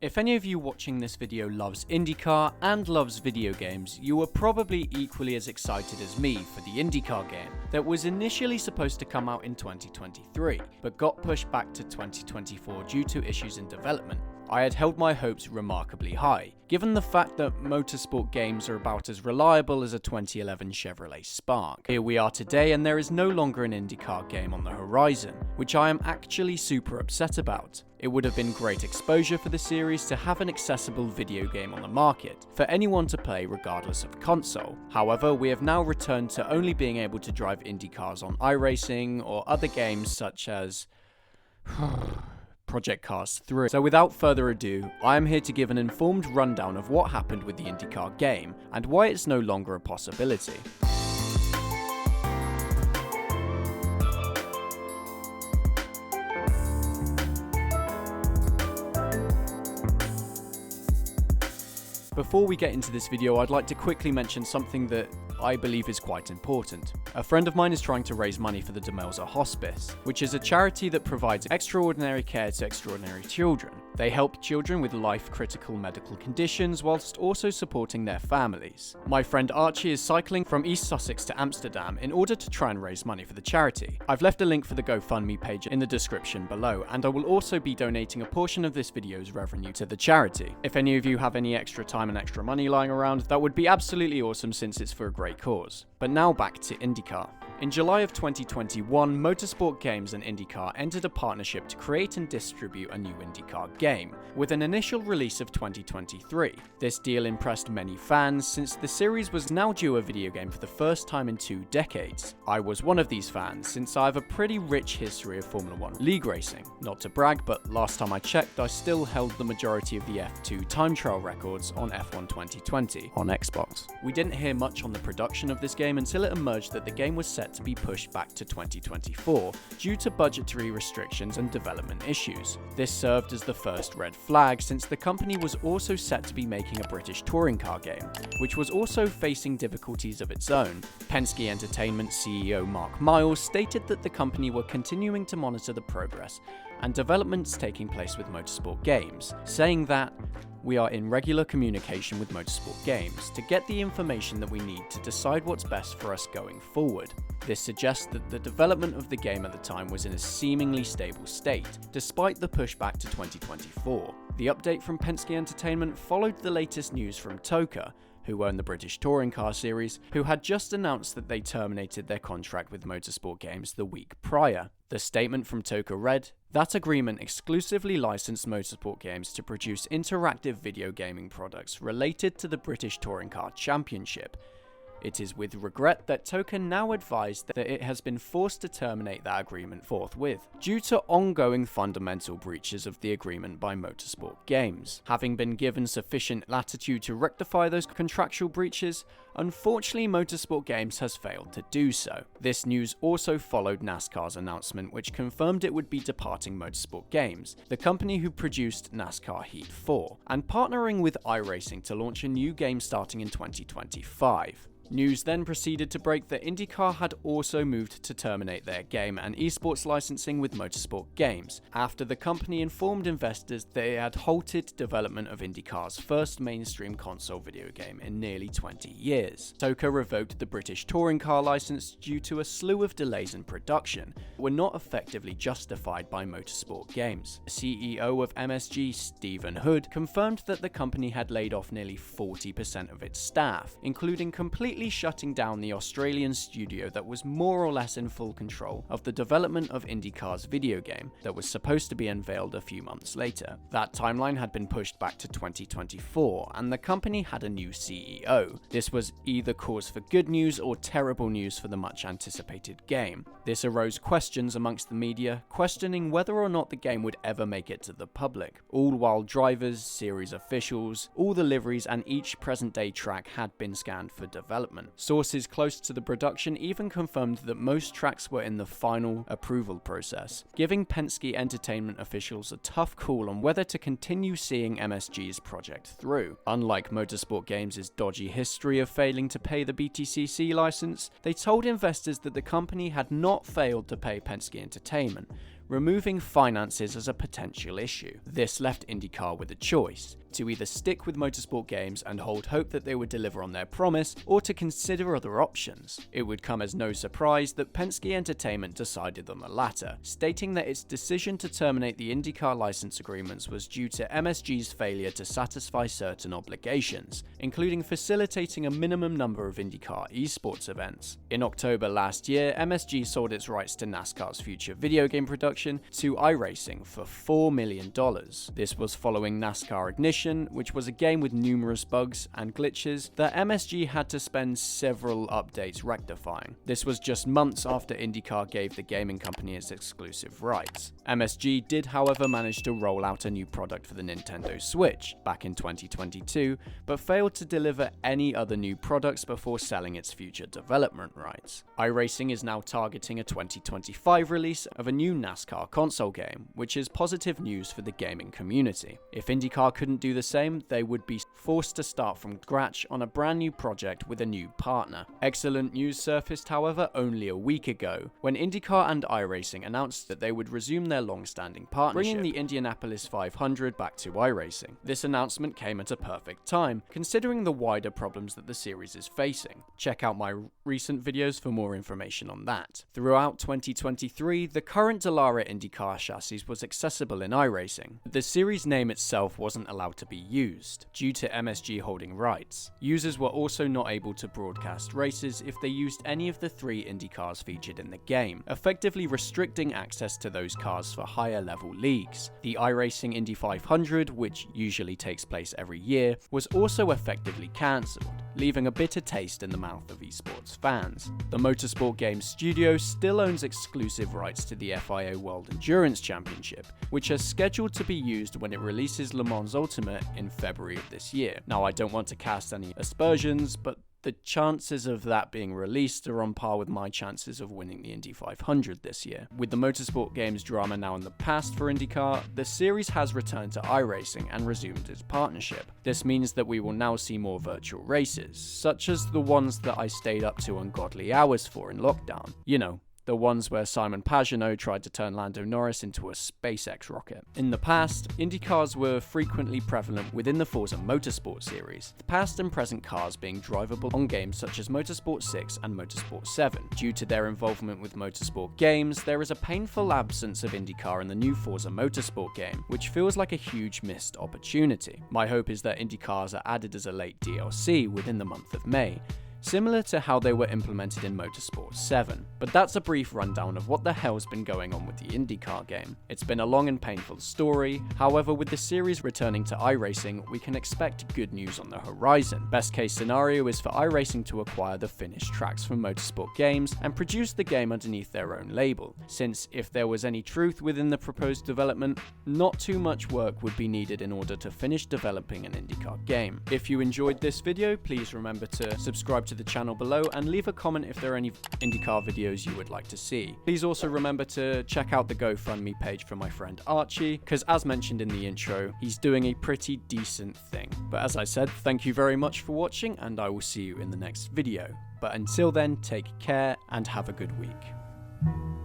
If any of you watching this video loves INDYCAR and loves video games, you are probably equally as excited as me for the INDYCAR game that was initially supposed to come out in 2023, but got pushed back to 2024 due to issues in development. I had held my hopes remarkably high, given the fact that motorsport games are about as reliable as a 2011 Chevrolet Spark. Here we are today and there is no longer an INDYCAR game on the horizon, which I am actually super upset about. It would have been great exposure for the series to have an accessible video game on the market, for anyone to play regardless of console. However, we have now returned to only being able to drive INDYCARs on iRacing or other games such as Project Cars 3. So without further ado, I am here to give an informed rundown of what happened with the INDYCAR game and why it's no longer a possibility. Before we get into this video, I'd like to quickly mention something that I believe is quite important. A friend of mine is trying to raise money for the Demelza Hospice, which is a charity that provides extraordinary care to extraordinary children. They help children with life-critical medical conditions whilst also supporting their families. My friend Archie is cycling from East Sussex to Amsterdam in order to try and raise money for the charity. I've left a link for the GoFundMe page in the description below, and I will also be donating a portion of this video's revenue to the charity. If any of you have any extra time and extra money lying around, that would be absolutely awesome since it's for a great cause. But now back to INDYCAR. In July of 2021, Motorsport Games and INDYCAR entered a partnership to create and distribute a new INDYCAR game, with an initial release of 2023. This deal impressed many fans since the series was now due a video game for the first time in 2 decades. I was one of these fans since I have a pretty rich history of Formula 1 league racing. Not to brag, but last time I checked I still held the majority of the F2 time trial records on F1 2020 on Xbox. We didn't hear much on the production of this game until it emerged that the game was set to be pushed back to 2024 due to budgetary restrictions and development issues. This served as the first red flag since the company was also set to be making a British touring car game, which was also facing difficulties of its own. Penske Entertainment CEO Mark Miles stated that the company were continuing to monitor the progress and developments taking place with Motorsport Games, saying that "We are in regular communication with Motorsport Games to get the information that we need to decide what's best for us going forward." This suggests that the development of the game at the time was in a seemingly stable state, despite the pushback to 2024. The update from Penske Entertainment followed the latest news from TOCA, who own the British touring car series, who had just announced that they terminated their contract with Motorsport Games the week prior. The statement from TOCA read, "That agreement exclusively licensed Motorsport Games to produce interactive video gaming products related to the British Touring Car Championship. It is with regret that TOCA now advised that it has been forced to terminate that agreement forthwith, due to ongoing fundamental breaches of the agreement by Motorsport Games. Having been given sufficient latitude to rectify those contractual breaches, unfortunately Motorsport Games has failed to do so." This news also followed NASCAR's announcement, which confirmed it would be departing Motorsport Games, the company who produced NASCAR Heat 4, and partnering with iRacing to launch a new game starting in 2025. News then proceeded to break that INDYCAR had also moved to terminate their game and esports licensing with Motorsport Games, after the company informed investors that it had halted development of INDYCAR's first mainstream console video game in nearly 20 years. TOCA revoked the British touring car license due to a slew of delays in production that were not effectively justified by Motorsport Games. The CEO of MSG, Stephen Hood, confirmed that the company had laid off nearly 40% of its staff, including completely shutting down the Australian studio that was more or less in full control of the development of INDYCAR's video game that was supposed to be unveiled a few months later. That timeline had been pushed back to 2024, and the company had a new CEO. This was either cause for good news or terrible news for the much anticipated game. This arose questions amongst the media, questioning whether or not the game would ever make it to the public, all while drivers, series officials, all the liveries and each present-day track had been scanned for development. Sources close to the production even confirmed that most tracks were in the final approval process, giving Penske Entertainment officials a tough call on whether to continue seeing MSG's project through. Unlike Motorsport Games' dodgy history of failing to pay the BTCC license, they told investors that the company had not failed to pay Penske Entertainment, removing finances as a potential issue. This left INDYCAR with a choice: to either stick with Motorsport Games and hold hope that they would deliver on their promise, or to consider other options. It would come as no surprise that Penske Entertainment decided on the latter, stating that its decision to terminate the INDYCAR license agreements was due to MSG's failure to satisfy certain obligations, including facilitating a minimum number of INDYCAR esports events. In October last year, MSG sold its rights to NASCAR's future video game production to iRacing for $4 million. This was following NASCAR Ignition, which was a game with numerous bugs and glitches that MSG had to spend several updates rectifying. This was just months after INDYCAR gave the gaming company its exclusive rights. MSG did, however, manage to roll out a new product for the Nintendo Switch back in 2022, but failed to deliver any other new products before selling its future development rights. iRacing is now targeting a 2025 release of a new NASCAR console game, which is positive news for the gaming community. If INDYCAR couldn't do the same, they would be forced to start from scratch on a brand new project with a new partner. Excellent news surfaced, however, only a week ago, when INDYCAR and iRacing announced that they would resume their long-standing partnership, bringing the Indianapolis 500 back to iRacing. This announcement came at a perfect time, considering the wider problems that the series is facing. Check out my recent videos for more information on that. Throughout 2023, the current Dallara INDYCAR chassis was accessible in iRacing, but the series name itself wasn't allowed to be used, due to MSG holding rights. Users were also not able to broadcast races if they used any of the 3 INDYCARs featured in the game, effectively restricting access to those cars for higher level leagues. The iRacing Indy 500, which usually takes place every year, was also effectively cancelled, leaving a bitter taste in the mouth of esports fans. The Motorsport Games studio still owns exclusive rights to the FIA World Endurance Championship, which are scheduled to be used when it releases Le Mans Ultimate in February of this year. Now, I don't want to cast any aspersions, but the chances of that being released are on par with my chances of winning the Indy 500 this year. With the Motorsport Games drama now in the past for INDYCAR, the series has returned to iRacing and resumed its partnership. This means that we will now see more virtual races, such as the ones that I stayed up to ungodly hours for in lockdown. You know, the ones where Simon Pagenaud tried to turn Lando Norris into a SpaceX rocket. In the past, INDYCARs were frequently prevalent within the Forza Motorsport series, the past and present cars being drivable on games such as Motorsport 6 and Motorsport 7. Due to their involvement with Motorsport Games, there is a painful absence of INDYCAR in the new Forza Motorsport game, which feels like a huge missed opportunity. My hope is that INDYCARs are added as a late DLC within the month of May, similar to how they were implemented in Motorsport 7. But that's a brief rundown of what the hell's been going on with the INDYCAR game. It's been a long and painful story, however with the series returning to iRacing, we can expect good news on the horizon. Best case scenario is for iRacing to acquire the finished tracks from Motorsport Games and produce the game underneath their own label, since if there was any truth within the proposed development, not too much work would be needed in order to finish developing an INDYCAR game. If you enjoyed this video, please remember to subscribe to the channel below and leave a comment if there are any INDYCAR videos you would like to see. Please also remember to check out the GoFundMe page for my friend Archie, because as mentioned in the intro, he's doing a pretty decent thing. But as I said, thank you very much for watching and I will see you in the next video. But until then, take care and have a good week.